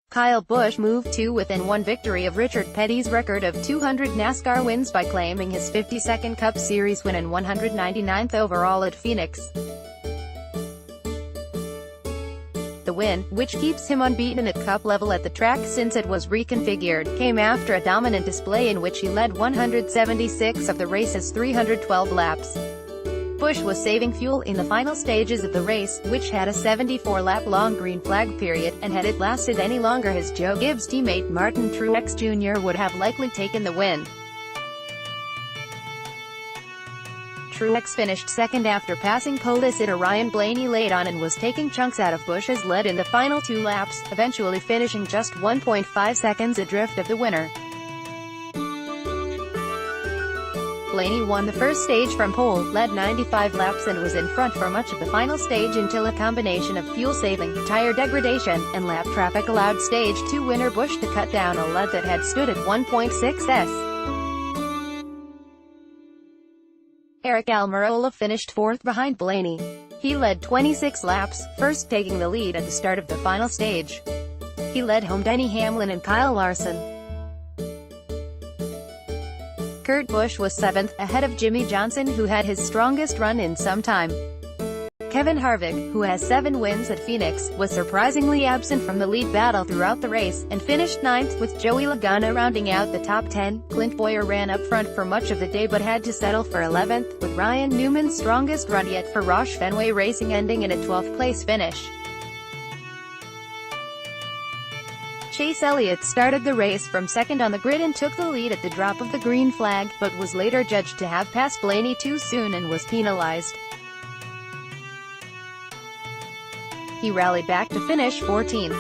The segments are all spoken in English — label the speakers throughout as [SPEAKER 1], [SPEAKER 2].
[SPEAKER 1] Kyle Busch moved to within one victory of Richard Petty's record of 200 NASCAR wins by claiming his 52nd Cup Series win and 199th overall at Phoenix. The win, which keeps him unbeaten at Cup level at the track since it was reconfigured, came after a dominant display in which he led 176 of the race's 312 laps. Busch was saving fuel in the final stages of the race, which had a 74-lap-long green flag period, and had it lasted any longer his Joe Gibbs teammate Martin Truex Jr. would have likely taken the win. Truex finished second after passing pole sitter Ryan Blaney late on and was taking chunks out of Busch's lead in the final 2 laps, eventually finishing just 1.5 seconds adrift of the winner. Blaney won the first stage from pole, led 95 laps and was in front for much of the final stage until a combination of fuel saving, tire degradation, and lap traffic allowed Stage 2 winner Busch to cut down a lead that had stood at 1.6s. Aric Almirola finished fourth behind Blaney. He led 26 laps, first taking the lead at the start of the final stage. He led home Denny Hamlin and Kyle Larson. Kurt Busch was 7th, ahead of Jimmie Johnson who had his strongest run in some time. Kevin Harvick, who has 7 wins at Phoenix, was surprisingly absent from the lead battle throughout the race, and finished 9th, with Joey Logano rounding out the top 10. Clint Bowyer ran up front for much of the day but had to settle for 11th, with Ryan Newman's strongest run yet for Roush Fenway Racing ending in a 12th place finish. Chase Elliott started the race from second on the grid and took the lead at the drop of the green flag, but was later judged to have passed Blaney too soon and was penalized. He rallied back to finish 14th.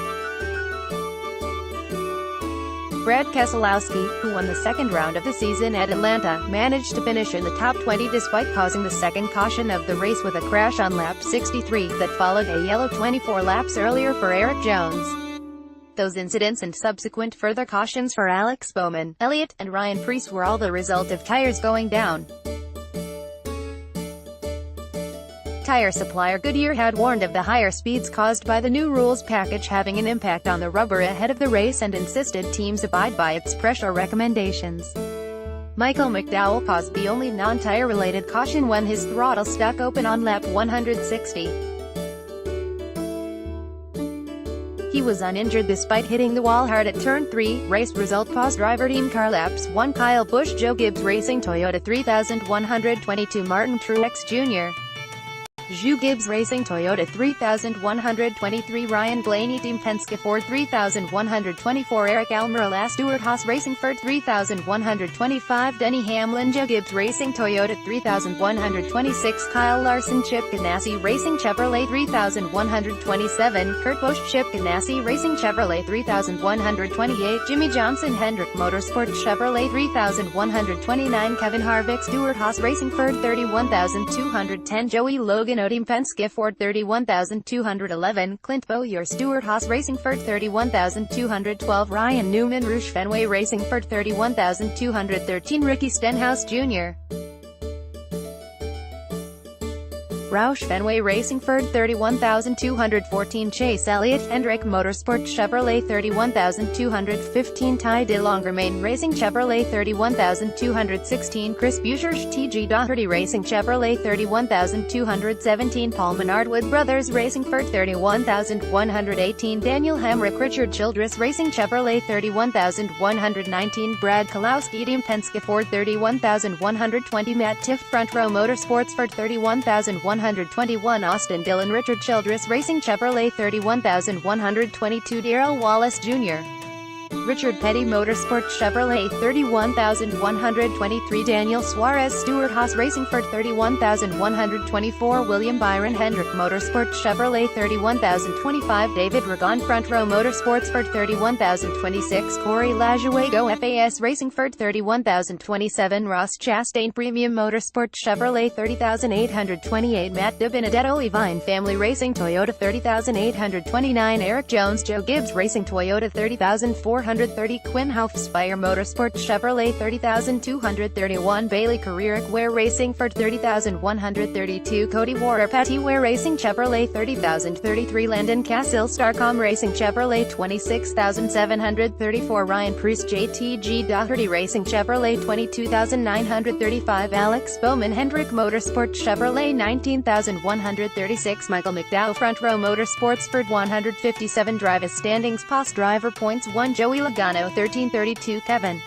[SPEAKER 1] Brad Keselowski, who won the second round of the season at Atlanta, managed to finish in the top 20 despite causing the second caution of the race with a crash on lap 63 that followed a yellow 24 laps earlier for Erik Jones. Those incidents and subsequent further cautions for Alex Bowman, Elliott, and Ryan Preece were all the result of tires going down. Tire supplier Goodyear had warned of the higher speeds caused by the new rules package having an impact on the rubber ahead of the race and insisted teams abide by its pressure recommendations. Michael McDowell caused the only non-tire related caution when his throttle stuck open on lap 160. He was uninjured despite hitting the wall hard at turn 3. Race result paused driver team car laps 1 Kyle Busch Joe Gibbs Racing Toyota 3122 Martin Truex Jr. Joe Gibbs Racing Toyota 3123 Ryan Blaney Team Penske Ford 3124 Aric Almirola Stewart-Haas Racing Ford 3125 Denny Hamlin Joe Gibbs Racing Toyota 3126 Kyle Larson Chip Ganassi Racing Chevrolet 3127 Kurt Busch Chip Ganassi Racing Chevrolet 3128 Jimmie Johnson Hendrick Motorsport Chevrolet 3129 Kevin Harvick Stewart-Haas Racing Ford 31210 Joey Logan Team Penske Ford 31211 Clint Bowyer Stewart-Haas Racing Ford 31212 Ryan Newman Roush Fenway Racing Ford 31213 Ricky Stenhouse Jr. Roush Fenway Racing Ford 31214 Chase Elliott Hendrick Motorsport Chevrolet 31215 Ty DeLonggermain Racing Chevrolet 31216 Chris Buescher TG Doherty Racing Chevrolet 31217 Paul Menard Wood Brothers Racing Ford 31118 Daniel Hemrick Richard Childress Racing Chevrolet 31119 Brad Keselowski Team Penske Ford 31120 Matt Tifft Front Row Motorsports Ford 31121 Austin Dillon Richard Childress Racing Chevrolet 31122 Darrell Wallace Jr. Richard Petty Motorsport Chevrolet 31123 Daniel Suarez Stewart-Haas Racing Ford 31124 William Byron Hendrick Motorsport Chevrolet 31025 David Ragon Front Row Motorsports Ford 31026 Corey Lajoie FAS Racing Ford 31027 Ross Chastain Premium Motorsport Chevrolet 30828 Matt DiBenedetto Levine Family Racing Toyota 30829 Erik Jones Joe Gibbs Racing Toyota 30004 430, Quinn Houffspire Motorsport Chevrolet 30231, Bailey Carrerick Ware Racing Ford 30132, Cody Warner Petty Ware Racing Chevrolet 30033, Landon Cassill Starcom Racing Chevrolet 26734, Ryan Preece JTG Doherty Racing Chevrolet 22935, Alex Bowman Hendrick Motorsport Chevrolet 19136, Michael McDowell Front Row Motorsports Ford 157, Drivers Standings Post Driver Points 1, Joey Logano 1332, Kevin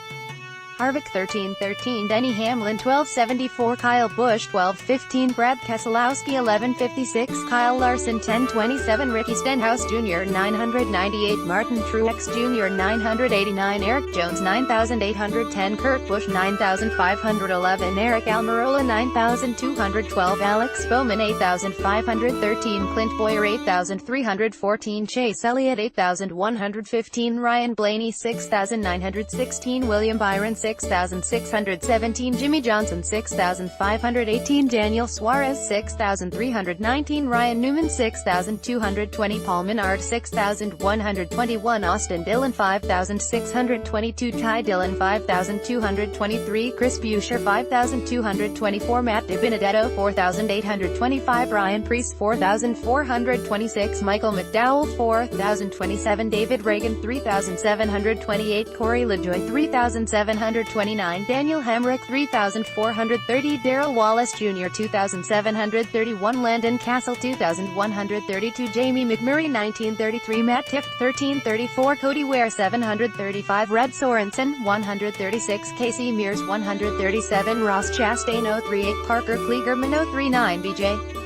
[SPEAKER 1] Harvick 1313, Denny Hamlin 1274, Kyle Busch 1215, Brad Keselowski 1156, Kyle Larson 1027, Ricky Stenhouse Jr. 998, Martin Truex Jr. 989, Eric Jones 9810, Kurt Busch 9511, Eric Almirola 9212, Alex Bowman 8513, Clint Boyer 8314, Chase Elliott 8115, Ryan Blaney 6916, William Byron 6617, Jimmy Johnson 6518, Daniel Suarez 6319, Ryan Newman 6220, Paul Menard 6121, Austin Dillon 5622, Ty Dillon 5223, Chris Buescher 5224, Matt DiBenedetto 4825, Ryan Preece 4426, Michael McDowell 4027, David Reagan 3728, Corey LaJoie 3729, Daniel Hemrick 3,430, Darrell Wallace Jr. 2,731, Landon Cassill 2,132, Jamie McMurray 1933, Matt Tifft 1334, Cody Ware 735, Red Sorensen 136, Casey Mears 137, Ross Chastain 038, Parker Kligerman 039, BJ